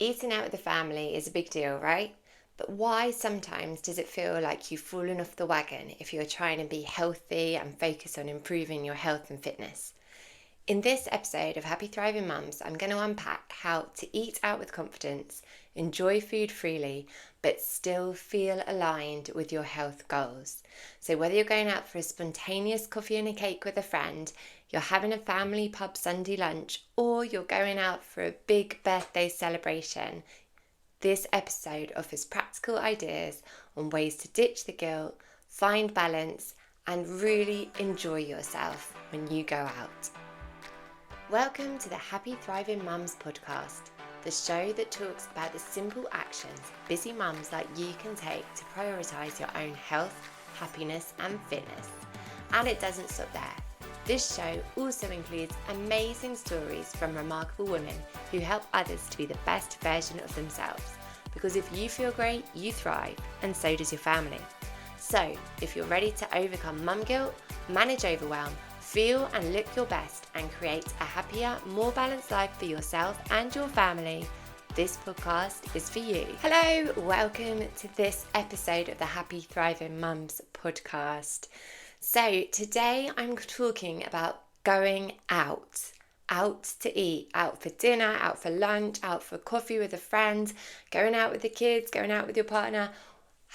Eating out with the family is a big deal, right? But why sometimes does it feel like you've fallen off the wagon if you're trying to be healthy and focus on improving your health and fitness? In this episode of Happy Thriving Mums, I'm going to unpack how to eat out with confidence, enjoy food freely, but still feel aligned with your health goals. So whether you're going out for a spontaneous coffee and a cake with a friend, you're having a family pub Sunday lunch, or you're going out for a big birthday celebration, this episode offers practical ideas on ways to ditch the guilt, find balance, and really enjoy yourself when you go out. Welcome to the Happy Thriving Mums podcast, the show that talks about the simple actions busy mums like you can take to prioritise your own health, happiness and fitness. And it doesn't stop there. This show also includes amazing stories from remarkable women who help others to be the best version of themselves. Because if you feel great, you thrive, and so does your family. So, if you're ready to overcome mum guilt, manage overwhelm, feel and look your best, and create a happier, more balanced life for yourself and your family, this podcast is for you. Hello, welcome to this episode of the Happy Thriving Mums podcast. So today I'm talking about going out to eat, out for dinner, out for lunch, out for coffee with a friend, going out with the kids, going out with your partner,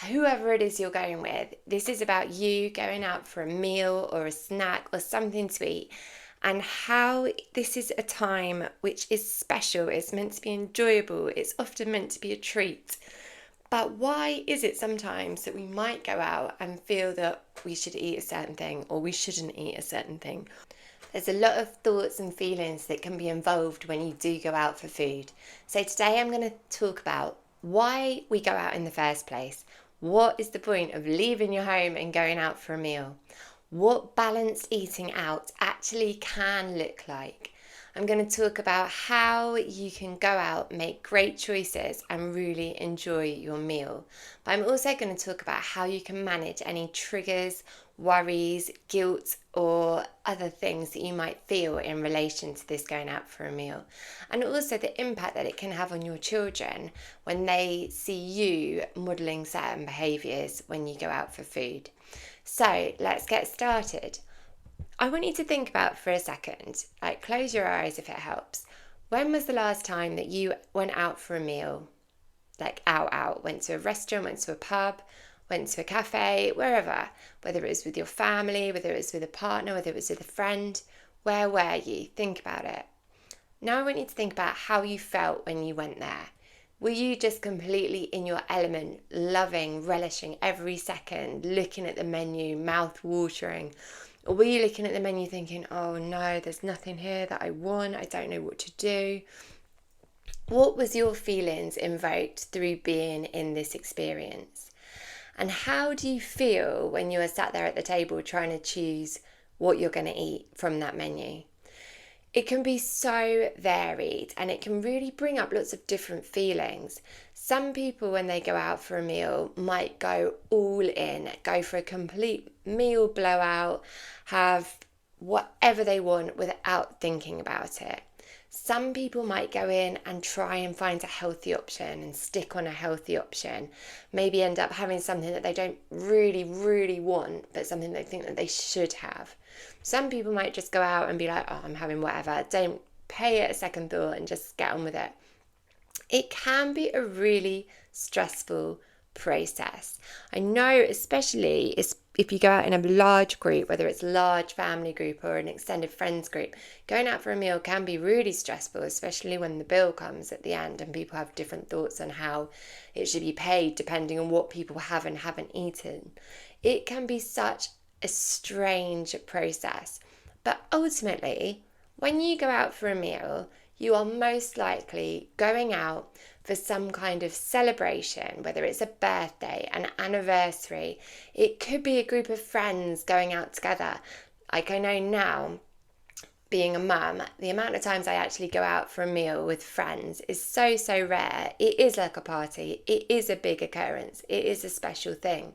whoever it is you're going with. This is about you going out for a meal or a snack or something to eat, and how this is a time which is special. It's meant to be enjoyable. It's often meant to be a treat. But why is it sometimes that we might go out and feel that we should eat a certain thing or we shouldn't eat a certain thing? There's a lot of thoughts and feelings that can be involved when you do go out for food. So today I'm going to talk about why we go out in the first place. What is the point of leaving your home and going out for a meal? What balanced eating out actually can look like. I'm going to talk about how you can go out, make great choices and really enjoy your meal. But I'm also going to talk about how you can manage any triggers, worries, guilt or other things that you might feel in relation to this going out for a meal. And also the impact that it can have on your children when they see you modelling certain behaviours when you go out for food. So let's get started. I want you to think about for a second, like close your eyes if it helps. When was the last time that you went out for a meal? Like out, went to a restaurant, went to a pub, went to a cafe, wherever. Whether it was with your family, whether it was with a partner, whether it was with a friend. Where were you? Think about it. Now I want you to think about how you felt when you went there. Were you just completely in your element, loving, relishing every second, looking at the menu, mouth watering? Or were you looking at the menu thinking, oh no, there's nothing here that I want, I don't know what to do? What was your feelings invoked through being in this experience? And how do you feel when you are sat there at the table trying to choose what you're going to eat from that menu? It can be so varied and it can really bring up lots of different feelings. Some people, when they go out for a meal, might go all in, go for a complete meal blowout, have whatever they want without thinking about it. Some people might go in and try and find a healthy option and stick on a healthy option. Maybe end up having something that they don't really want, but something they think that they should have. Some people might just go out and be like, oh, I'm having whatever. Don't pay it a second thought and just get on with it. It can be a really stressful process. I know, especially if you go out in a large group, whether it's a large family group or an extended friends group, going out for a meal can be really stressful, especially when the bill comes at the end and people have different thoughts on how it should be paid depending on what people have and haven't eaten. It can be such a strange process. But ultimately, when you go out for a meal, you are most likely going out for some kind of celebration, whether it's a birthday, an anniversary. It could be a group of friends going out together. Like I know now, being a mum, the amount of times I actually go out for a meal with friends is so rare. It is like a party. It is a big occurrence. It is a special thing.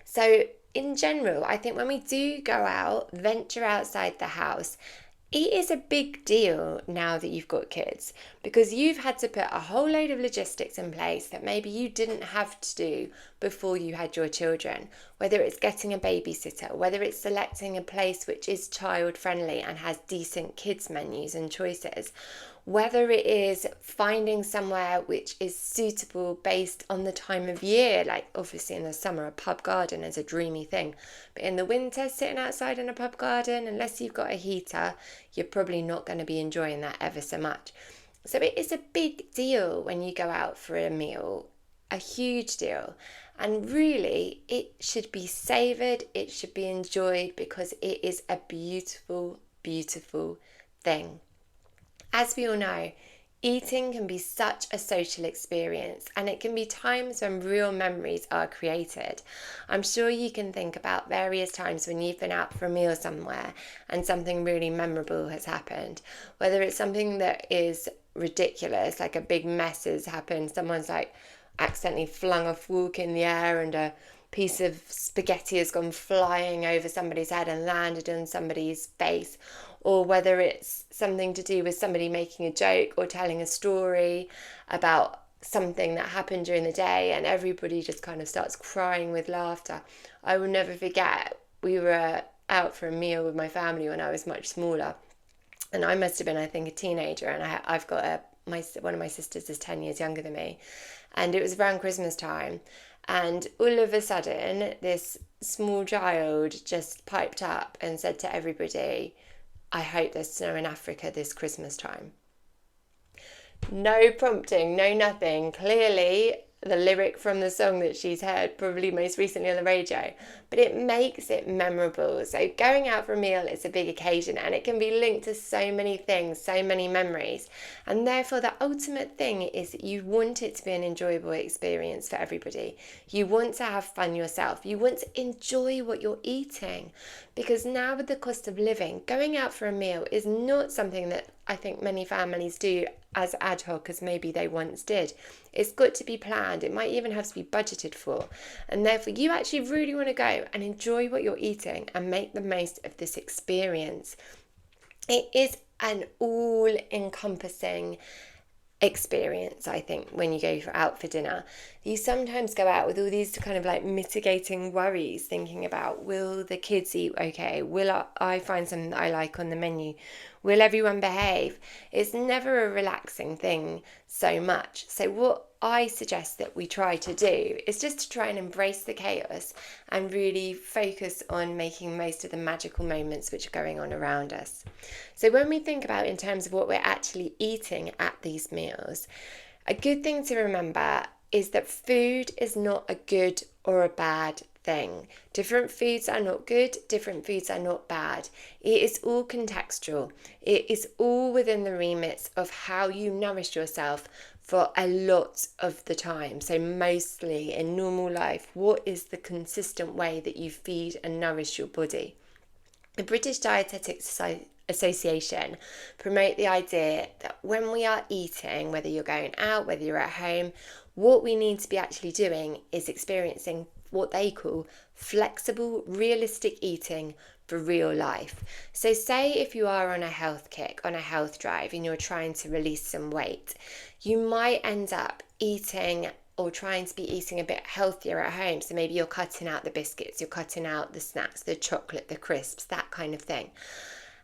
So in general, I think when we do go out, venture outside the house, It is a big deal now that you've got kids, because you've had to put a whole load of logistics in place that maybe you didn't have to do before you had your children. Whether it's getting a babysitter, whether it's selecting a place which is child friendly and has decent kids menus and choices, whether it is finding somewhere which is suitable based on the time of year. Like obviously in the summer a pub garden is a dreamy thing, but in the winter sitting outside in a pub garden, unless you've got a heater, you're probably not going to be enjoying that ever so much. So it is a big deal when you go out for a meal, a huge deal. And really, it should be savoured, it should be enjoyed, because it is a beautiful, beautiful thing. As we all know, eating can be such a social experience, and it can be times when real memories are created. I'm sure you can think about various times when you've been out for a meal somewhere and something really memorable has happened. Whether it's something that is ridiculous, like a big mess has happened, someone's like accidentally flung a fork in the air and a piece of spaghetti has gone flying over somebody's head and landed on somebody's face, or whether it's something to do with somebody making a joke or telling a story about something that happened during the day and everybody just kind of starts crying with laughter. I will never forget, we were out for a meal with my family when I was much smaller, and I must have been, I think, a teenager, and I've got one of my sisters is 10 years younger than me, and it was around Christmas time. And all of a sudden, this small child just piped up and said to everybody, "I hope there's snow in Africa this Christmas time." No prompting, no nothing. Clearly, the lyric from the song that she's heard probably most recently on the radio, but it makes it memorable. So going out for a meal is a big occasion, and it can be linked to so many things, so many memories, and therefore the ultimate thing is that you want it to be an enjoyable experience for everybody. You want to have fun yourself. You want to enjoy what you're eating, because now with the cost of living, going out for a meal is not something that I think many families do as ad hoc as maybe they once did. It's got to be planned. It might even have to be budgeted for. And therefore, you actually really want to go and enjoy what you're eating and make the most of this experience. It is an all-encompassing experience, I think, when you go out for dinner. You sometimes go out with all these kind of like mitigating worries, thinking about, will the kids eat okay? Will I find something that I like on the menu? Will everyone behave? It's never a relaxing thing so much. So what I suggest that we try to do is just to try and embrace the chaos and really focus on making most of the magical moments which are going on around us. So when we think about in terms of what we're actually eating at these meals, a good thing to remember is that food is not a good or a bad thing. Different foods are not good, different foods are not bad. It is all contextual. It is all within the remits of how you nourish yourself for a lot of the time. So mostly in normal life, what is the consistent way that you feed and nourish your body? The British Dietetics Association promote the idea that when we are eating, whether you're going out, whether you're at home, what we need to be actually doing is experiencing what they call flexible, realistic eating for real life. So say if you are on a health kick, on a health drive, and you're trying to release some weight, you might end up eating or trying to be eating a bit healthier at home. So maybe you're cutting out the biscuits, you're cutting out the snacks, the chocolate, the crisps, that kind of thing.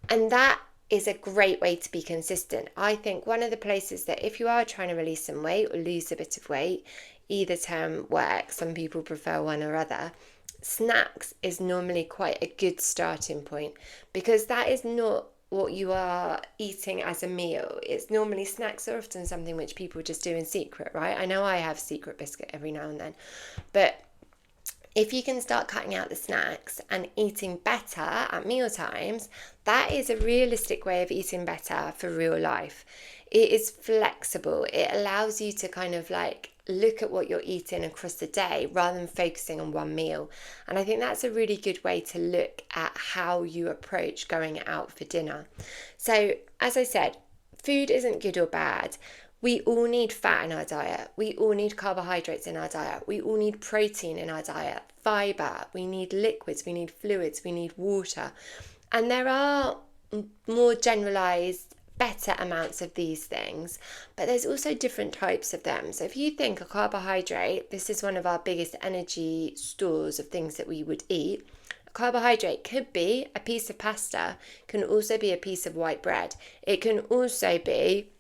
And that is a great way to be consistent. I think one of the places that if you are trying to release some weight or lose a bit of weight, either term works, some people prefer one or other, snacks is normally quite a good starting point, because that is not what you are eating as a meal. It's normally, snacks are often something which people just do in secret, right? I know I have secret biscuit every now and then, but if you can start cutting out the snacks and eating better at meal times, that is a realistic way of eating better for real life. It is flexible. It allows you to kind of like look at what you're eating across the day rather than focusing on one meal. And I think that's a really good way to look at how you approach going out for dinner. So, as I said, food isn't good or bad. We all need fat in our diet. We all need carbohydrates in our diet. We all need protein in our diet, fiber. We need liquids. We need fluids. We need water. And there are more generalized, better amounts of these things, but there's also different types of them. So if you think a carbohydrate, this is one of our biggest energy stores of things that we would eat. A carbohydrate could be a piece of pasta, can also be a piece of white bread. It can also be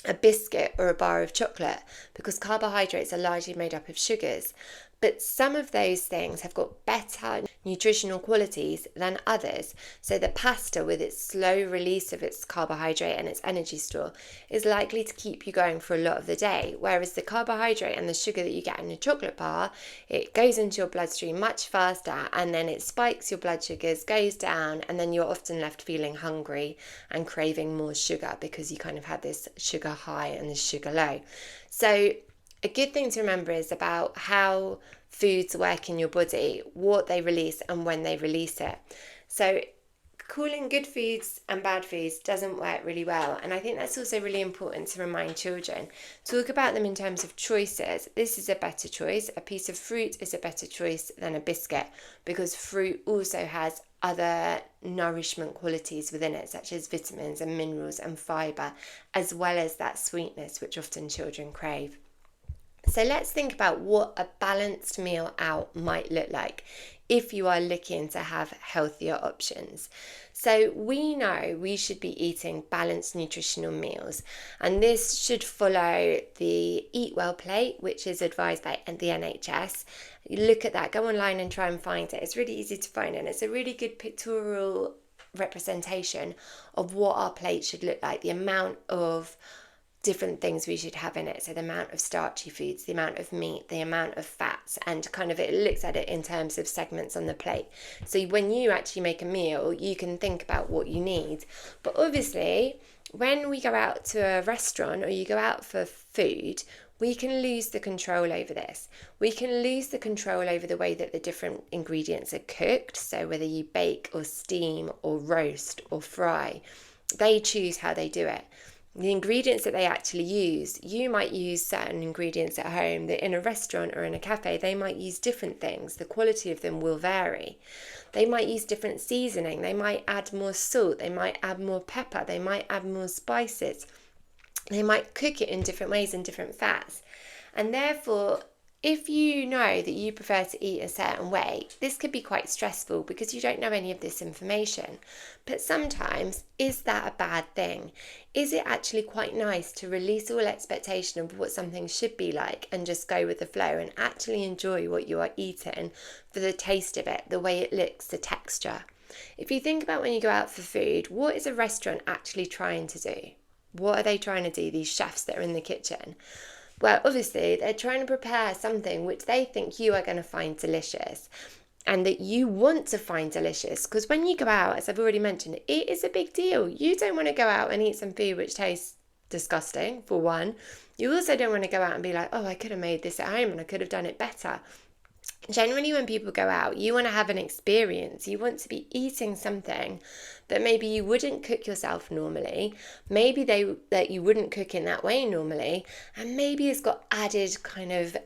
a biscuit or a bar of chocolate, because carbohydrates are largely made up of sugars. But some of those things have got better nutritional qualities than others. So the pasta, with its slow release of its carbohydrate and its energy store, is likely to keep you going for a lot of the day. Whereas the carbohydrate and the sugar that you get in a chocolate bar, it goes into your bloodstream much faster, and then it spikes your blood sugars, goes down, and then you're often left feeling hungry and craving more sugar, because you kind of had this sugar high and this sugar low. So a good thing to remember is about how foods work in your body, what they release and when they release it. So calling good foods and bad foods doesn't work really well. And I think that's also really important to remind children. Talk about them in terms of choices. This is a better choice. A piece of fruit is a better choice than a biscuit, because fruit also has other nourishment qualities within it, such as vitamins and minerals and fibre, as well as that sweetness which often children crave. So let's think about what a balanced meal out might look like if you are looking to have healthier options. So we know we should be eating balanced nutritional meals, and this should follow the Eat Well plate, which is advised by the NHS. You look at that, go online and try and find it. It's really easy to find, and it's a really good pictorial representation of what our plate should look like, the amount of different things we should have in it. So the amount of starchy foods, the amount of meat, the amount of fats, and kind of it looks at it in terms of segments on the plate. So when you actually make a meal, you can think about what you need. But obviously, when we go out to a restaurant or you go out for food, we can lose the control over this. We can lose the control over the way that the different ingredients are cooked. So whether you bake or steam or roast or fry, they choose how they do it. The ingredients that they actually use, you might use certain ingredients at home that in a restaurant or in a cafe, they might use different things. The quality of them will vary. They might use different seasoning. They might add more salt. They might add more pepper. They might add more spices. They might cook it in different ways and different fats. And therefore, if you know that you prefer to eat a certain way, this could be quite stressful because you don't know any of this information. But sometimes, is that a bad thing? Is it actually quite nice to release all expectation of what something should be like and just go with the flow and actually enjoy what you are eating for the taste of it, the way it looks, the texture? If you think about when you go out for food, what is a restaurant actually trying to do? What are they trying to do, these chefs that are in the kitchen? Well, obviously, they're trying to prepare something which they think you are going to find delicious and that you want to find delicious. Because when you go out, as I've already mentioned, it is a big deal. You don't want to go out and eat some food which tastes disgusting, for one. You also don't want to go out and be like, oh, I could have made this at home and I could have done it better. Generally, when people go out, you want to have an experience. You want to be eating something that maybe you wouldn't cook yourself normally, maybe that you wouldn't cook in that way normally, and maybe it's got added kind of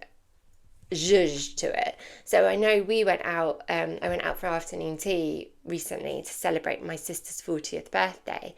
zhuzh to it. So I know we went out, I went out for afternoon tea recently to celebrate my sister's 40th birthday,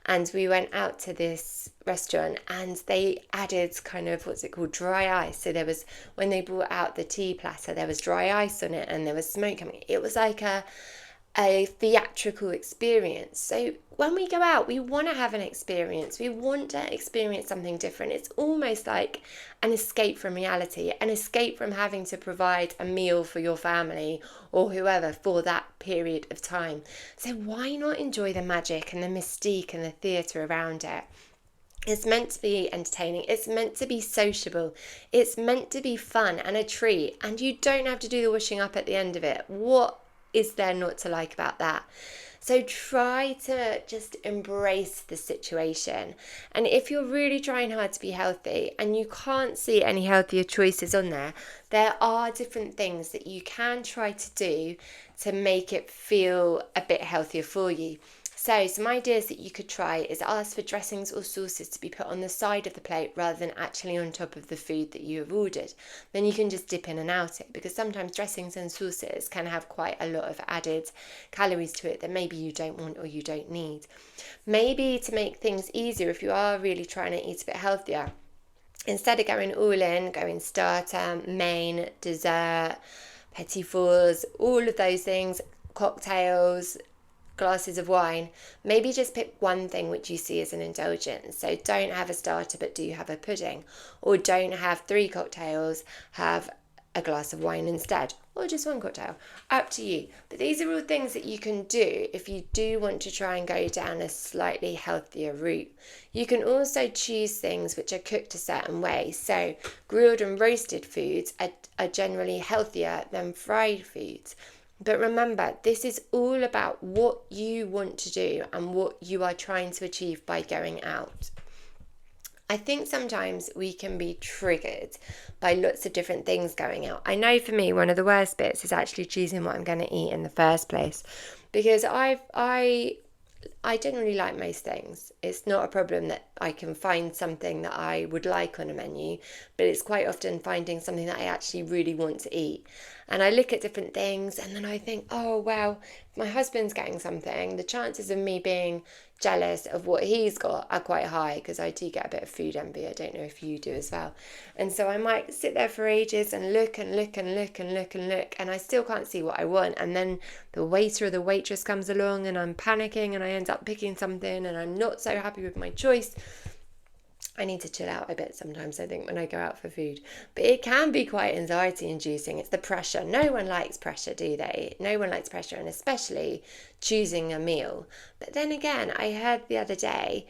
and we went out to this restaurant and they added kind of, what's it called, dry ice. So there was, when they brought out the tea platter, there was dry ice on it and there was smoke coming. It was like a theatrical experience. So when we go out, we want to have an experience. We want to experience something different. It's almost like an escape from reality, an escape from having to provide a meal for your family or whoever for that period of time. So why not enjoy the magic and the mystique and the theatre around it? It's meant to be entertaining. It's meant to be sociable. It's meant to be fun and a treat. And you don't have to do the washing up at the end of it. What is there not to like about that? So try to just embrace the situation. And if you're really trying hard to be healthy and you can't see any healthier choices on there, there are different things that you can try to do to make it feel a bit healthier for you. So some ideas that you could try is ask for dressings or sauces to be put on the side of the plate rather than actually on top of the food that you have ordered. Then you can just dip in and out it, because sometimes dressings and sauces can have quite a lot of added calories to it that maybe you don't want or you don't need. Maybe to make things easier, if you are really trying to eat a bit healthier, instead of going all in, going starter, main, dessert, petit fours, all of those things, cocktails, glasses of wine, maybe just pick one thing which you see as an indulgence. So don't have a starter, but do have a pudding, or don't have 3 cocktails, have a glass of wine instead, or just one cocktail, up to you. But these are all things that you can do if you do want to try and go down a slightly healthier route. You can also choose things which are cooked a certain way. So grilled and roasted foods are generally healthier than fried foods. But remember, this is all about what you want to do and what you are trying to achieve by going out. I think sometimes we can be triggered by lots of different things going out. I know for me, one of the worst bits is actually choosing what I'm going to eat in the first place, because I generally like most things. It's not a problem that I can find something that I would like on a menu, but it's quite often finding something that I actually really want to eat. And I look at different things and then I think, oh, well, if my husband's getting something, the chances of me being jealous of what he's got are quite high, because I do get a bit of food envy. I don't know if you do as well. And so I might sit there for ages and look and look and look and look and look, and I still can't see what I want. And then the waiter or the waitress comes along and I'm panicking and I end up picking something and I'm not so happy with my choice. I need to chill out a bit sometimes, I think, when I go out for food. But it can be quite anxiety inducing. It's the pressure. No one likes pressure, do they? No one likes pressure, and especially choosing a meal. But then again, I heard the other day,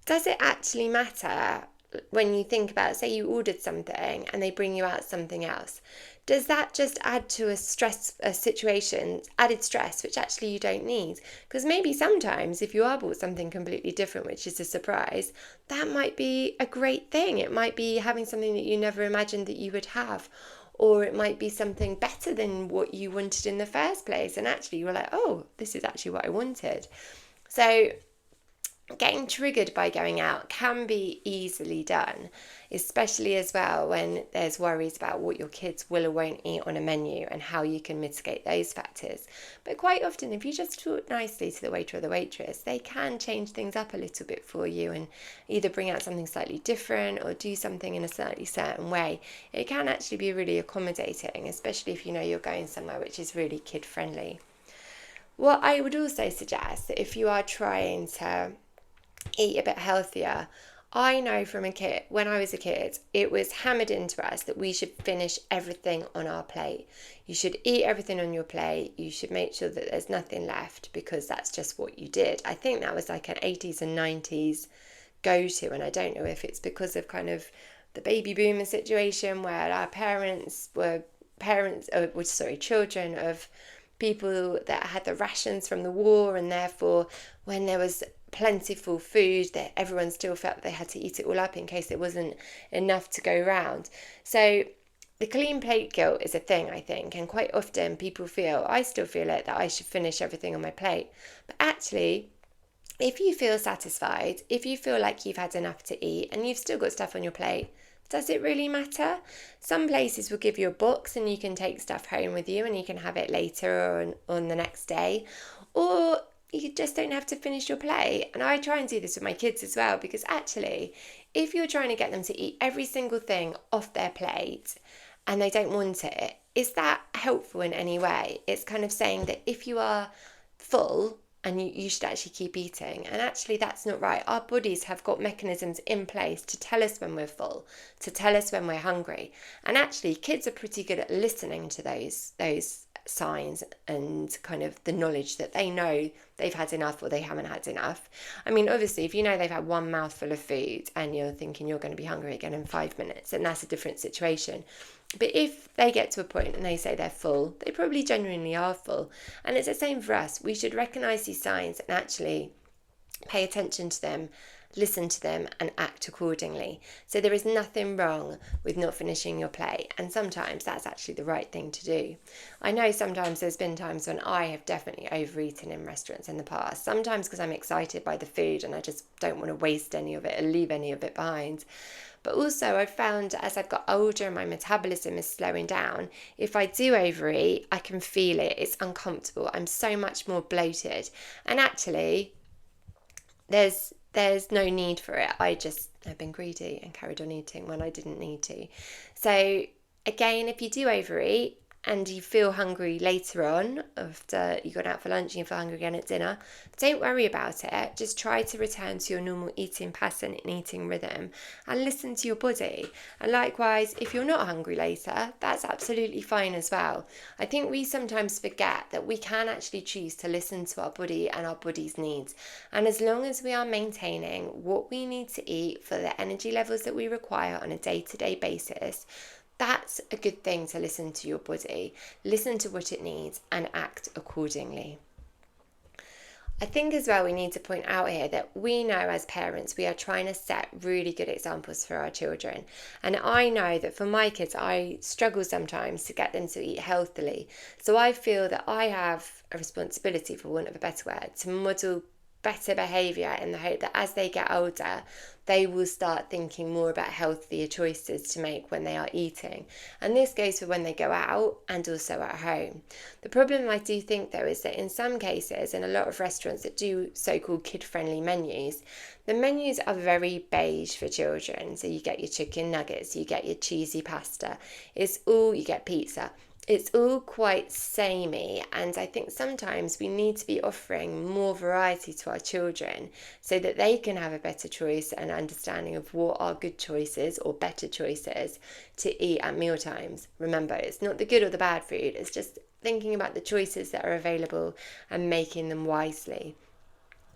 does it actually matter when you think about, say you ordered something and they bring you out something else? Does that just add to a situation, added stress, which actually you don't need? Because maybe sometimes if you are bought something completely different, which is a surprise, that might be a great thing. It might be having something that you never imagined that you would have, or it might be something better than what you wanted in the first place. And actually you were like, oh, this is actually what I wanted. So getting triggered by going out can be easily done, especially as well when there's worries about what your kids will or won't eat on a menu and how you can mitigate those factors. But quite often, if you just talk nicely to the waiter or the waitress, they can change things up a little bit for you and either bring out something slightly different or do something in a slightly certain way. It can actually be really accommodating, especially if you know you're going somewhere which is really kid friendly. What I would also suggest, that if you are trying to eat a bit healthier, I know from when I was a kid, it was hammered into us that we should finish everything on our plate. You should eat everything on your plate. You should make sure that there's nothing left, because that's just what you did. I think that was like an 80s and 90s go-to, and I don't know if it's because of kind of the baby boomer situation where our children of people that had the rations from the war, and therefore when there was plentiful food, that everyone still felt they had to eat it all up in case there wasn't enough to go round. So the clean plate guilt is a thing, I think, and quite often people feel, I still feel it, that I should finish everything on my plate. But actually, if you feel satisfied, if you feel like you've had enough to eat and you've still got stuff on your plate, does it really matter? Some places will give you a box and you can take stuff home with you and you can have it later or on the next day. Or you just don't have to finish your plate. And I try and do this with my kids as well, because actually, if you're trying to get them to eat every single thing off their plate and they don't want it, is that helpful in any way? It's kind of saying that if you are full, and you should actually keep eating. And actually that's not right. Our bodies have got mechanisms in place to tell us when we're full, to tell us when we're hungry. And actually kids are pretty good at listening to those signs and kind of the knowledge that they know they've had enough or they haven't had enough. I mean, obviously, if you know they've had one mouthful of food and you're thinking you're going to be hungry again in 5 minutes, then that's a different situation. But if they get to a point and they say they're full, they probably genuinely are full. And it's the same for us. We should recognise these signs and actually pay attention to them listen to them and act accordingly. So there is nothing wrong with not finishing your plate, and sometimes that's actually the right thing to do. I know sometimes there's been times when I have definitely overeaten in restaurants in the past, sometimes because I'm excited by the food and I just don't want to waste any of it or leave any of it behind. But also I've found as I've got older and my metabolism is slowing down, if I do overeat, I can feel it. It's uncomfortable. I'm so much more bloated. And actually, there's no need for it. I just have been greedy and carried on eating when I didn't need to. So again, if you do overeat and you feel hungry later on after you've gone out for lunch and you feel hungry again at dinner, don't worry about it. Just try to return to your normal eating pattern and eating rhythm and listen to your body. And likewise, if you're not hungry later, that's absolutely fine as well. I think we sometimes forget that we can actually choose to listen to our body and our body's needs. And as long as we are maintaining what we need to eat for the energy levels that we require on a day-to-day basis, that's a good thing to listen to your body, listen to what it needs and act accordingly. I think as well we need to point out here that we know as parents we are trying to set really good examples for our children. And I know that for my kids I struggle sometimes to get them to eat healthily. So I feel that I have a responsibility, for want of a better word, to model better behaviour in the hope that as they get older they will start thinking more about healthier choices to make when they are eating. And this goes for when they go out and also at home. The problem I do think though is that in some cases, in a lot of restaurants that do so-called kid-friendly menus, the menus are very beige for children. So you get your chicken nuggets, you get your cheesy pasta, you get pizza. It's all quite samey, and I think sometimes we need to be offering more variety to our children so that they can have a better choice and understanding of what are good choices or better choices to eat at meal times. Remember, it's not the good or the bad food, it's just thinking about the choices that are available and making them wisely.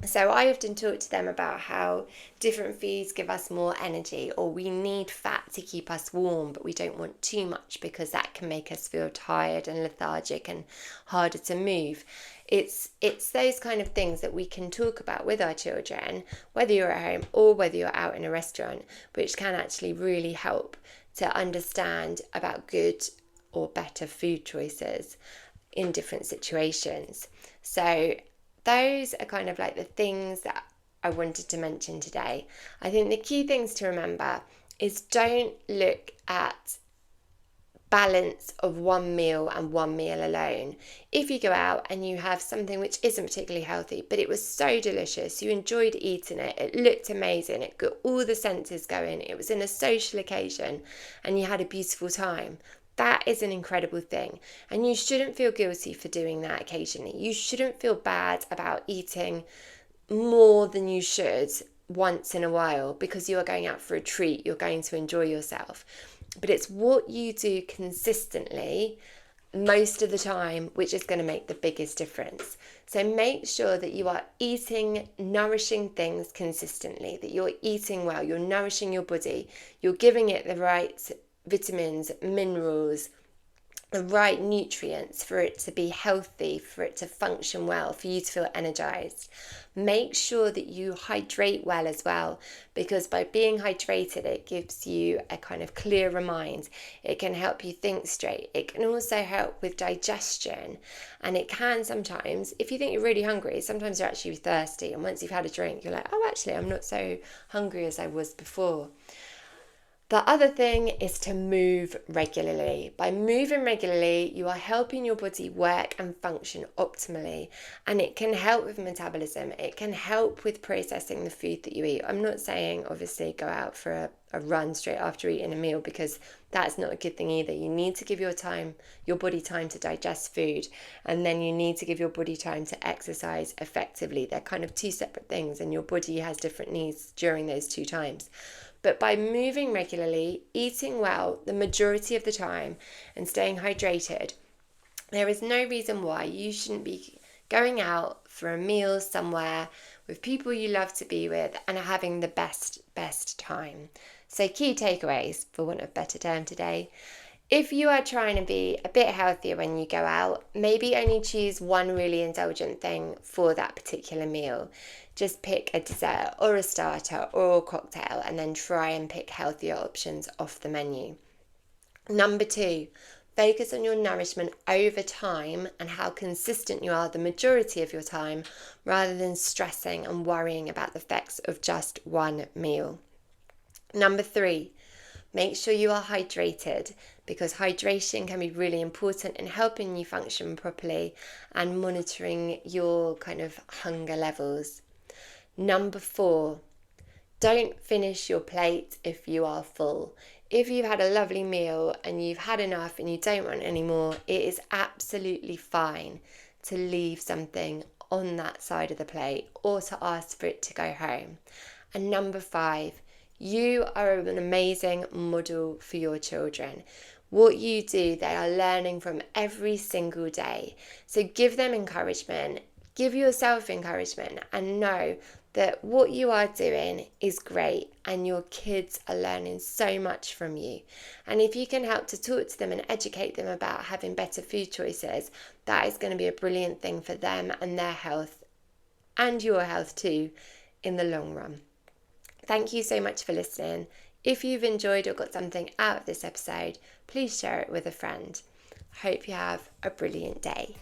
So I often talk to them about how different foods give us more energy, or we need fat to keep us warm, but we don't want too much because that can make us feel tired and lethargic and harder to move. It's those kind of things that we can talk about with our children, whether you're at home or whether you're out in a restaurant, which can actually really help to understand about good or better food choices in different situations. So those are kind of like the things that I wanted to mention today. I think the key things to remember is don't look at balance of one meal and one meal alone. If you go out and you have something which isn't particularly healthy, but it was so delicious, you enjoyed eating it, it looked amazing, it got all the senses going, it was in a social occasion and you had a beautiful time, that is an incredible thing. And you shouldn't feel guilty for doing that occasionally. You shouldn't feel bad about eating more than you should once in a while because you are going out for a treat, you're going to enjoy yourself. But it's what you do consistently most of the time which is going to make the biggest difference. So make sure that you are eating nourishing things consistently, that you're eating well, you're nourishing your body, you're giving it the right vitamins, minerals, the right nutrients for it to be healthy, for it to function well, for you to feel energized. Make sure that you hydrate well as well, because by being hydrated, it gives you a kind of clearer mind. It can help you think straight. It can also help with digestion. And it can sometimes, if you think you're really hungry, sometimes you're actually thirsty. And once you've had a drink, you're like, oh, actually, I'm not so hungry as I was before. The other thing is to move regularly. By moving regularly, you are helping your body work and function optimally, and it can help with metabolism. It can help with processing the food that you eat. I'm not saying obviously go out for a run straight after eating a meal, because that's not a good thing either. You need to give your body time to digest food, and then you need to give your body time to exercise effectively. They're kind of two separate things, and your body has different needs during those two times. But by moving regularly, eating well the majority of the time, and staying hydrated, there is no reason why you shouldn't be going out for a meal somewhere with people you love to be with and having the best time. So key takeaways, for want of a better term today. If you are trying to be a bit healthier when you go out, maybe only choose one really indulgent thing for that particular meal. Just pick a dessert or a starter or a cocktail and then try and pick healthier options off the menu. Number 2, focus on your nourishment over time and how consistent you are the majority of your time rather than stressing and worrying about the effects of just one meal. Number 3, make sure you are hydrated because hydration can be really important in helping you function properly and monitoring your kind of hunger levels. Number 4, don't finish your plate if you are full. If you've had a lovely meal and you've had enough and you don't want any more, it is absolutely fine to leave something on that side of the plate or to ask for it to go home. And number 5, you are an amazing model for your children. What you do, they are learning from every single day. So give them encouragement, give yourself encouragement, and know that what you are doing is great and your kids are learning so much from you. And if you can help to talk to them and educate them about having better food choices, that is going to be a brilliant thing for them and their health and your health too in the long run. Thank you so much for listening. If you've enjoyed or got something out of this episode, please share it with a friend. I hope you have a brilliant day.